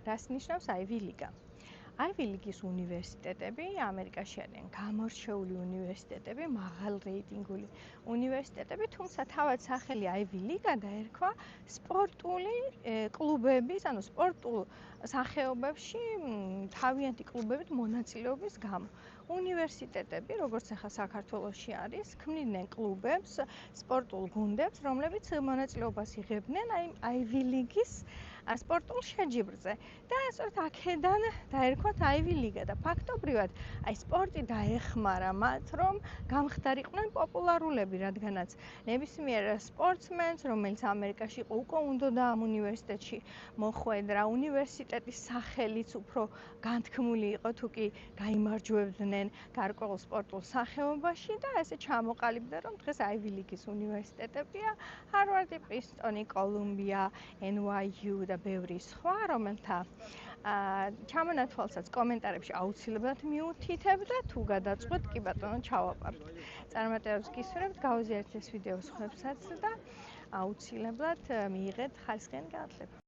რას ნიშნავს Ivy League? Ivy League-ის უნივერსიტეტები ამერიკაში არიან გამორჩეული უნივერსიტეტები, მაღალ რეიტინგული უნივერსიტეტები, თუმცა თავად სახელი Ivy League დაერქვა სპორტული კლუბების, ანუ სპორტულ სახეობებში თავიანთი კლუბებით მონაწილეობის გამო. უნივერსიტეტები, როგორც ახლა საქართველოში არის, ქმნიდნენ კლუბებს, სპორტულ გუნდებს, რომლებიც მონაწილეობას იღებდნენ Ivy League-ის სპორტულ შეჯიბრზე და სწორედ აქედან დაერქვათ Ivy League და ფაქტობრივად სპორტი დაეხმარა მათ, რომ გამხდარიყვნენ პოპულარულები, რადგანაც ნებისმიერ სპორტსმენს, რომელიც ამერიკაში იყო, უკვე უნდოდა ამ უნივერსიტეტში მოხვედრა, უნივერსიტეტის სახელიც უფრო განთქმული იყო, თუ კი გაიმარჯვებდნენ გარკვეულ სპორტულ სახეობაში და ესე ჩამოყალიბდა, რომ დღეს Ivy League-ის უნივერსიტეტებია Harvard, Princeton, Columbia, NYU და ბევრი სხვა, რომელთა ჩამონათვალსაც კომენტარებში აუცილებლად მიუთითებ და თუ გადაწყვეტ, კი ბატონო, ჩავაპარდეთ. წარმატებებს გისურვებთ, გავაზიარეთ ეს ვიდეო სხვებსაც და აუცილებლად მიიღეთ ხალისხიანი განათლება.